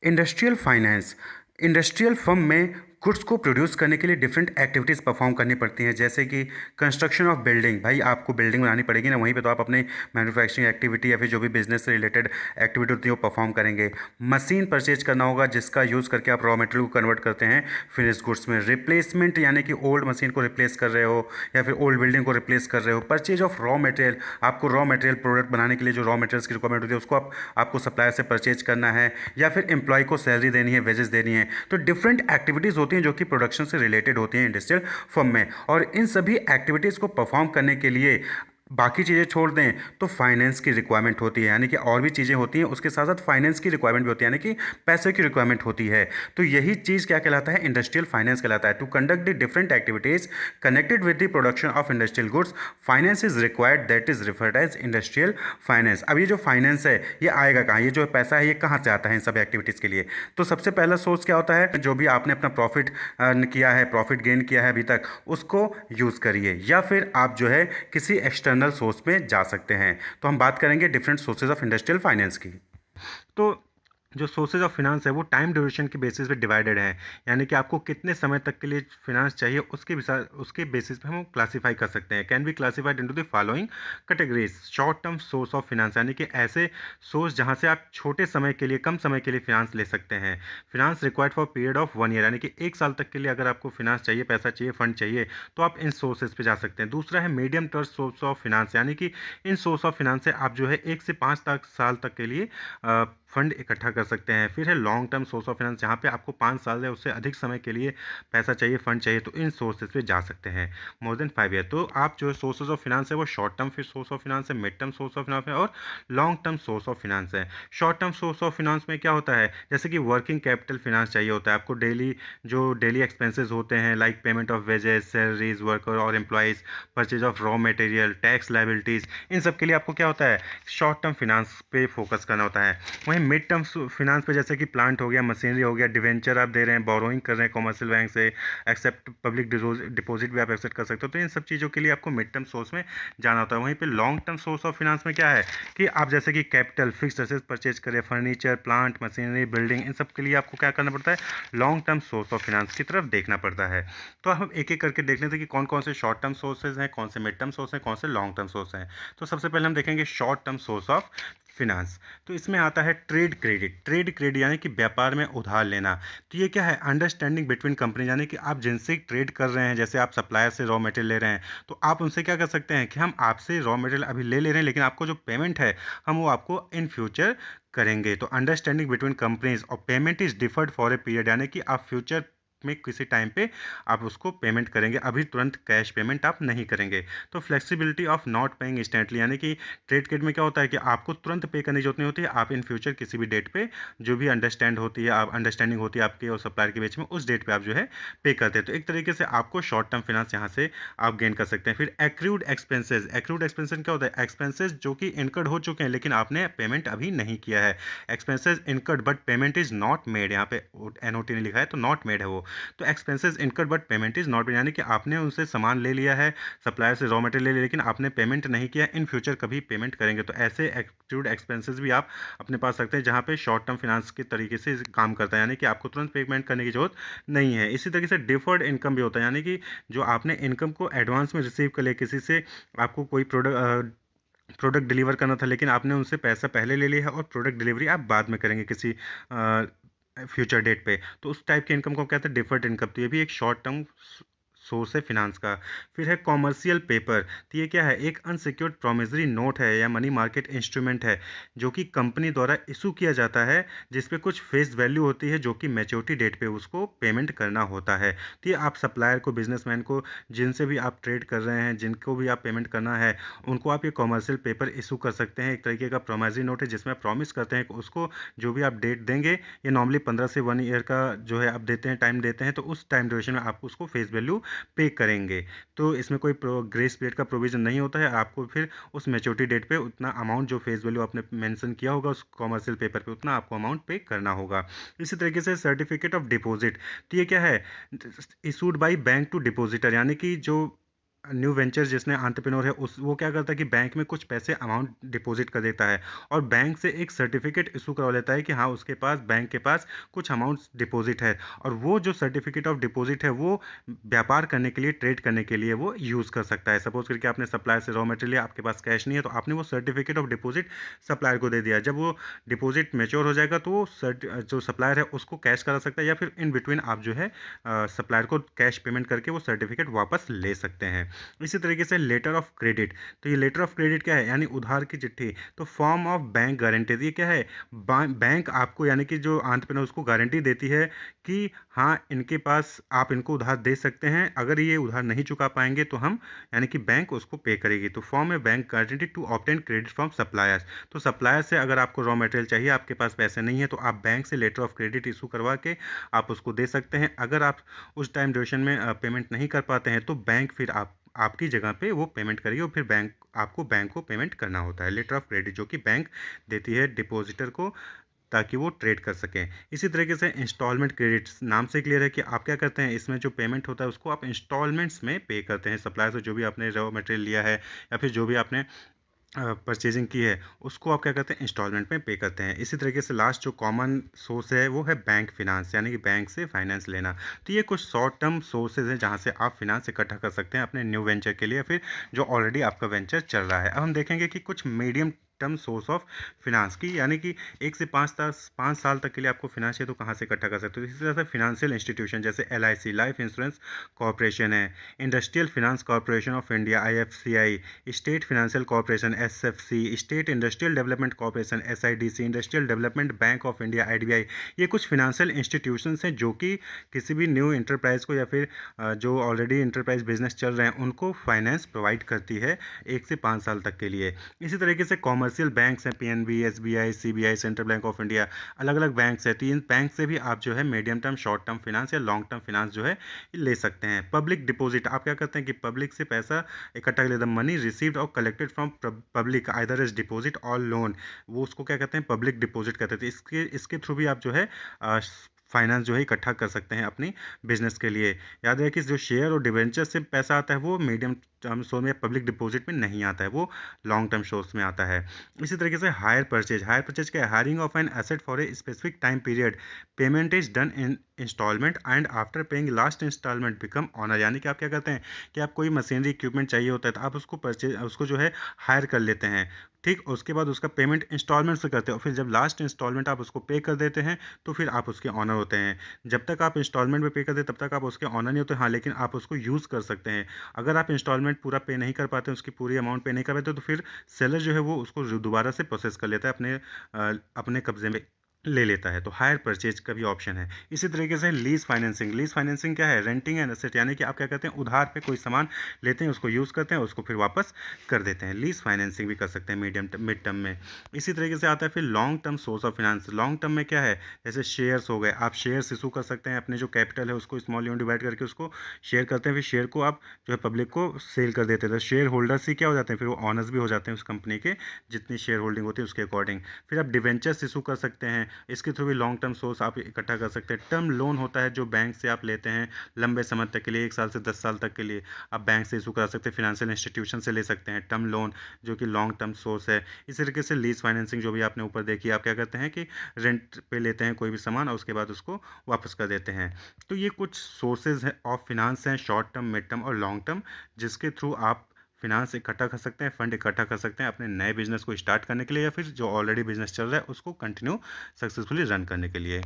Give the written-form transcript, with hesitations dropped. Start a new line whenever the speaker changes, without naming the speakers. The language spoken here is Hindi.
इंडस्ट्रियल फाइनेंस इंडस्ट्रियल फर्म में गुड्स को प्रोड्यूस करने के लिए डिफरेंट एक्टिविटीज़ परफॉर्म करनी पड़ती हैं, जैसे कि कंस्ट्रक्शन ऑफ बिल्डिंग। भाई आपको बिल्डिंग बनानी पड़ेगी ना, वहीं पे तो आप अपने मैन्युफैक्चरिंग एक्टिविटी या फिर जो भी बिजनेस से रिलेटेड एक्टिविटी होती है वो परफॉर्म करेंगे। मशीन परचेज करना होगा जिसका यूज़ करके आप रॉ मटेरियल को कन्वर्ट करते हैं फिनिश गुड्स में। रिप्लेसमेंट यानी कि ओल्ड मशीन को रिप्लेस कर रहे हो या फिर ओल्ड बिल्डिंग को रिप्लेस कर रहे हो। परचेज ऑफ रॉ मटेरियल, आपको रॉ मटेरियल प्रोडक्ट बनाने के लिए जो रॉ मटेरियल्स की रिक्वायरमेंट होती है उसको आपको सप्लायर से परचेज करना है, या फिर एम्प्लॉय को सैलरी देनी है, वेजेस देनी है। तो डिफरेंट एक्टिविटीज़ होती हैं जो कि प्रोडक्शन से रिलेटेड होती हैं इंडस्ट्रियल फर्म में, और इन सभी एक्टिविटीज़ को परफॉर्म करने के लिए बाकी चीज़ें छोड़ दें तो फाइनेंस की रिक्वायरमेंट होती है, यानी कि और भी चीज़ें होती हैं उसके साथ साथ फाइनेंस की रिक्वायरमेंट भी होती है, यानी कि पैसे की रिक्वायरमेंट होती है। तो यही चीज़ क्या कहलाता है? इंडस्ट्रियल फाइनेंस कहलाता है। To conduct the different activities connected with the production of industrial goods, finance is required, that is referred as industrial finance. अब ये जो फाइनेंस है ये आएगा कहाँ? ये जो पैसा है ये कहाँ से आता है इन सब एक्टिविटीज़ के लिए? तो सबसे पहला सोर्स क्या होता है? जो भी आपने अपना प्रॉफिट अर्न किया है, प्रॉफिट गेन किया है अभी तक, उसको यूज़ करिए, या फिर आप जो है किसी एक्सटर्नल सोर्स में जा सकते हैं। तो हम बात करेंगे different sources of industrial finance की।
तो जो सोर्सेज ऑफ फिनांस है वो टाइम ड्यूरेशन के बेसिस पे डिवाइडेड है, यानी कि आपको कितने समय तक के लिए फिनांस चाहिए उसके बेसिस पे हम क्लासीफाई कर सकते हैं। Can be classified into the following categories. Short term source of finance, यानी कि ऐसे सोर्स जहां से आप छोटे समय के लिए, कम समय के लिए फिनांस ले सकते हैं। Finance required for period of 1 year, यानी कि 1 साल तक के लिए अगर आपको फिनांस चाहिए, पैसा चाहिए, फंड चाहिए, तो आप इन सोर्सेज पे जा सकते हैं। दूसरा है medium term source of finance, यानी कि इन सोर्स ऑफ फिनांस से आप जो है 1 से 5 साल तक के लिए फंड इकट्ठा कर सकते हैं। फिर है long term source of finance, जहाँ पे आपको 5 साल या उससे अधिक समय के लिए पैसा चाहिए, फंड चाहिए, तो इन सोर्सेज पे जा सकते हैं। मोर देन 5 ईयर, तो आप जो सोर्सेज ऑफ फाइनेंस है वो शॉर्ट टर्म फिर सोर्स ऑफ फाइनेंस है, mid term source of finance है, और long term source of finance है। Short term source of finance में क्या होता है? जैसे कि वर्किंग कैपिटल फाइनेंस चाहिए होता है आपको। डेली एक्सपेंसेस होते हैं, like payment of wages, salaries, worker और employees, purchase of raw material, tax liabilities, इन सब के लिए आपको क्या होता है? शॉर्ट टर्म फाइनेंस पे फोकस करना होता है। वहीं मिड टर्म फाइनेंस पे जैसे कि प्लांट हो गया, मशीनरी हो गया, डिवेंचर आप दे रहे हैं, बोरोइंग कर रहे हैं कॉमर्शियल बैंक से, एक्सेप्ट पब्लिक डिपॉजिट भी आप एक्सेप्ट कर सकते हो, तो इन सब चीज़ों के लिए आपको मिड टर्म सोर्स में जाना होता है। वहीं पे long term source of finance में क्या है कि आप जैसे कि कैपिटल, फिक्स्ड एसेट्स परचेज करें, फर्नीचर, प्लांट, मशीनरी, बिल्डिंग, इन सब के लिए आपको क्या करना पड़ता है? Long term source of finance की तरफ देखना पड़ता है। तो हम एक एक करके देख लेते हैं कि कौन कौन से शॉर्ट टर्म सोर्सेज हैं, कौन से मिड टर्म सोर्स हैं, कौन से लॉन्ग टर्म सोर्स हैं। तो सबसे पहले हम देखेंगे short term source of finance. तो इसमें आता है ट्रेड क्रेडिट। ट्रेड क्रेडिट यानी कि व्यापार में उधार लेना। तो ये क्या है? अंडरस्टैंडिंग बिटवीन कंपनी, यानी कि आप जिनसे ट्रेड कर रहे हैं, जैसे आप सप्लायर से रॉ मटेरियल ले रहे हैं, तो आप उनसे क्या कर सकते हैं कि हम आपसे रॉ मटेरियल अभी ले रहे हैं, लेकिन आपको जो पेमेंट है हम वो आपको इन फ्यूचर करेंगे। तो अंडरस्टैंडिंग बिटवीन कंपनीज, और payment is deferred for a period, यानी कि आप फ्यूचर में किसी टाइम पे आप उसको पेमेंट करेंगे, अभी तुरंत कैश पेमेंट आप नहीं करेंगे। तो flexibility of not paying instantly, यानी कि ट्रेड क्रेडिट में क्या होता है कि आपको तुरंत पे करने की जरूरत नहीं होती है, आप इन फ्यूचर किसी भी डेट पे जो भी अंडरस्टैंडिंग होती है आपके और सप्लायर के बीच में, उस डेट पे आप जो है पे करते हैं। तो एक तरीके से आपको शॉर्ट टर्म फाइनेंस यहाँ से आप गेन कर सकते हैं। फिर एक्रूड एक्सपेंसेस। एक्रूड एक्सपेंसेस क्या होता है? एक्सपेंसेस जो कि इनकर्ड हो चुके हैं लेकिन आपने पेमेंट अभी नहीं किया है। Expenses incurred but payment is not made, यहाँ पे एनओटी ने लिखा है तो नॉट मेड है वो। तो expenses incurred but payment is not, यानी कि आपने उनसे सामान ले लिया है, सप्लायर से रॉ मटेरियल ले लिया, लेकिन आपने पेमेंट नहीं किया, इन फ्यूचर कभी पेमेंट करेंगे। तो ऐसे एक्रूड एक्सपेंसेस भी आप अपने पास रखते हैं, जहां पे शॉर्ट टर्म फाइनेंस के तरीके से काम करता है, यानी कि आपको तुरंत पेमेंट करने की जरूरत नहीं है। इसी तरीके से डिफर्ड इनकम भी होता है, यानी कि जो आपने इनकम को एडवांस में रिसीव कर लिया किसी से, आपको कोई प्रोडक्ट डिलीवर करना था, लेकिन आपने उनसे पैसा पहले ले लिया है और प्रोडक्ट डिलीवरी आप बाद में करेंगे किसी फ्यूचर डेट पे, तो उस टाइप की इनकम को कहते हैं डिफर्ड इनकम। तो ये भी एक शॉर्ट टर्म सोर्स है फिनांस का। फिर है कॉमर्शियल पेपर। तो ये क्या है? एक अनसिक्योर्ड प्रोमिसरी नोट है या मनी मार्केट इंस्ट्रूमेंट है जो कि कंपनी द्वारा इशू किया जाता है, जिसपे कुछ फेस वैल्यू होती है जो कि मैच्योरिटी डेट पे उसको पेमेंट करना होता है। तो ये आप सप्लायर को, बिजनेसमैन को, जिनसे भी आप ट्रेड कर रहे हैं, जिनको भी आप पेमेंट करना है, उनको आप ये कॉमर्शियल पेपर इशू कर सकते हैं। एक तरीके का प्रोमिसरी नोट है जिसमें प्रॉमिस करते हैं कि उसको जो भी आप डेट देंगे, ये नॉर्मली 15 से 1 ईयर का जो है आप देते हैं, टाइम देते हैं, तो उस टाइम ड्यूरेशन में आप उसको फेस वैल्यू पे करेंगे। तो इसमें कोई ग्रेस पीरियड का प्रोविजन नहीं होता है, आपको फिर उस मैच्योरिटी डेट पे उतना अमाउंट जो फेस वैल्यू आपने मेंशन किया होगा उस कॉमर्शियल पेपर पे, उतना आपको अमाउंट पे करना होगा। इसी तरीके से सर्टिफिकेट ऑफ डिपॉजिट। तो ये क्या है? Issued by bank to depositor, यानी कि जो न्यू वेंचर जिसने एंटरप्रेन्योर है उस वो क्या करता है कि बैंक में कुछ पैसे अमाउंट डिपॉजिट कर देता है और बैंक से एक सर्टिफिकेट इशू करवा लेता है कि हाँ उसके पास बैंक के पास कुछ अमाउंट डिपॉजिट है, और वो जो सर्टिफिकेट ऑफ डिपॉजिट है वो व्यापार करने के लिए, ट्रेड करने के लिए वो यूज़ कर सकता है। सपोज करके आपने सप्लायर से रॉ मटेरियल लिया, आपके पास कैश नहीं है, तो आपने वो सर्टिफिकेट ऑफ डिपॉजिट सप्लायर को दे दिया। जब वो डिपॉजिट मेच्योर हो जाएगा तो वो जो सप्लायर है उसको कैश करा सकता है, या फिर इन बिटवीन आप जो है सप्लायर को कैश पेमेंट करके वो सर्टिफिकेट वापस ले सकते हैं। इसी तरीके से लेटर ऑफ क्रेडिट, तो ये लेटर ऑफ क्रेडिट क्या है, यानी उधार की चिट्ठी। तो फॉर्म ऑफ बैंक गारंटी, ये क्या है, बैंक आपको यानी कि जो एंटरप्रेन्योर उसको गारंटी देती है कि हाँ इनके पास आप इनको उधार दे सकते हैं, अगर ये उधार नहीं चुका पाएंगे तो हम यानी कि बैंक उसको पे करेगी। तो फॉर्म है bank guarantee to obtain credit from suppliers, तो सप्लायर से अगर आपको रॉ मटेरियल चाहिए, आपके पास पैसे नहीं है, तो आप बैंक से लेटर ऑफ क्रेडिट इशू करवा के आप उसको दे सकते हैं। अगर आप उस टाइम ड्यूरेशन में पेमेंट नहीं कर पाते हैं तो बैंक फिर आपकी जगह पे वो पेमेंट करेगी, और फिर बैंक को पेमेंट करना होता है। लेटर ऑफ क्रेडिट जो कि बैंक देती है डिपॉजिटर को ताकि वो ट्रेड कर सकें। इसी तरीके से इंस्टॉलमेंट क्रेडिट नाम से क्लियर है कि आप क्या करते हैं, इसमें जो पेमेंट होता है उसको आप इंस्टॉलमेंट्स में पे करते हैं। सप्लायर से जो भी आपने रॉ मटेरियल लिया है या फिर जो भी आपने परचेजिंग की है उसको आप क्या करते हैं, इंस्टॉलमेंट में पे करते हैं। इसी तरीके से लास्ट जो कॉमन सोर्स है वो है बैंक फिनांस, यानी कि बैंक से फाइनेंस लेना। तो ये कुछ शॉर्ट टर्म सोर्सेज हैं जहाँ से आप फिनांस इकट्ठा कर सकते हैं अपने न्यू वेंचर के लिए, या फिर जो ऑलरेडी आपका वेंचर चल रहा है। अब हम देखेंगे कि कुछ medium term source of finance की, यानी कि 1 से 5 साल तक के लिए आपको फिनांस चाहिए तो कहाँ से इकट्ठा कर सकते हो। इसी तरह से फिनेंशियल इंस्टीट्यूशन जैसे LIC लाइफ इंश्योरेंस कॉर्पोरेशन है, industrial finance corporation of India IFCI, state financial corporation SFC, state industrial development corporation SIDC, industrial development bank of India IDBI। ये कुछ फिनेंशियल इंस्टीट्यूशंस हैं जो कि किसी भी न्यू इंटरप्राइज को या फिर जो ऑलरेडी इंटरप्राइज बिजनेस चल रहे हैं उनको फाइनेंस प्रोवाइड करती है 1 से 5 साल तक के लिए। इसी तरीके से कॉमर्शियल बैंक्स हैं, PNB, SBI, CBI, central bank of India, अलग अलग बैंक्स हैं। तो इन बैंक से भी आप जो है medium term, short term finance या लॉन्ग टर्म फिनांस जो है ले सकते हैं। पब्लिक डिपॉजिट, आप क्या करते हैं कि पब्लिक से पैसा इकट्ठा कर लेते हैं। मनी रिसीव्ड और collected from public either as deposit और लोन, वो उसको क्या कहते हैं, पब्लिक डिपॉजिट कहते हैं। इसके थ्रू भी आप जो है फाइनेंस जो है इकट्ठा कर सकते हैं अपनी बिजनेस के लिए। याद रहे कि जो शेयर और डिवेंचर से पैसा आता है वो मीडियम टर्म सोर्स में, पब्लिक डिपॉजिट में नहीं आता है, वो लॉन्ग टर्म सोर्स में आता है। इसी तरीके से हायर परचेज क्या है, hiring of an asset for a specific time period, payment is done in instalment and after paying last instalment become owner. यानी कि आप क्या करते हैं कि आप कोई मशीनरी इक्विपमेंट चाहिए होता है तो आप उसको जो है हायर कर लेते हैं, ठीक। उसके बाद उसका पेमेंट इंस्टॉलमेंट से करते हैं, और फिर जब लास्ट इंस्टॉलमेंट आप उसको पे कर देते हैं तो फिर आप उसके ऑनर होते हैं। जब तक आप इंस्टॉलमेंट में पे कर दे तब तक आप उसके ऑनर नहीं होते, हाँ, लेकिन आप उसको यूज़ कर सकते हैं। अगर आप इंस्टॉलमेंट पूरा पे नहीं कर पाते, उसकी पूरी अमाउंट पे नहीं कर पाते, तो फिर सेलर जो है वो उसको दोबारा से प्रोसेस कर लेता है, अपने कब्जे में ले लेता है। तो हायर परचेज का भी ऑप्शन है। इसी तरीके से लीज फाइनेंसिंग क्या है, रेंटिंग एन एसेट, यानी कि आप क्या कहते हैं, उधार पे कोई सामान लेते हैं, उसको यूज़ करते हैं, उसको फिर वापस कर देते हैं। लीज फाइनेंसिंग भी कर सकते हैं मिड टर्म में। इसी तरीके से आता है फिर long term source of finance. Long term में क्या है, जैसे शेयर्स हो गए, आप शेयर्स इशू कर सकते हैं, अपने जो कैपिटल है उसको स्मॉल यूनिट डिवाइड करके उसको शेयर करते हैं, फिर शेयर को आप जो है पब्लिक को सेल कर देते हैं। तो शेयर होल्डर्स ही क्या हो जाते हैं, फिर वो ऑनर्स भी हो जाते हैं उस कंपनी के, जितनी शेयर होल्डिंग होती है उसके अकॉर्डिंग। फिर आप डिवेंचर्स इशू कर सकते हैं, इसके थ्रू भी लॉन्ग टर्म सोर्स आप इकट्ठा कर सकते हैं। टर्म लोन होता है जो बैंक से आप लेते हैं लंबे समय तक के लिए, 1 साल से 10 साल तक के लिए आप बैंक से इशू करा सकते हैं, फिनेंशियल इंस्टीट्यूशन से ले सकते हैं टर्म लोन, जो कि लॉन्ग टर्म सोर्स है। इस तरीके से लीज फाइनेंसिंग जो भी आपने ऊपर देखी, आप क्या करते हैं कि रेंट पे लेते हैं कोई भी सामान और उसके बाद उसको वापस कर देते हैं। तो ये कुछ सोर्सेज है ऑफ फिनांस हैं, शॉर्ट टर्म, मिड टर्म और लॉन्ग टर्म, जिसके थ्रू आप फिनांस इकट्ठा कर सकते हैं, फंड इकट्ठा कर सकते हैं अपने नए बिजनेस को स्टार्ट करने के लिए, या फिर जो ऑलरेडी बिजनेस चल रहा है उसको कंटिन्यू सक्सेसफुली रन करने के लिए।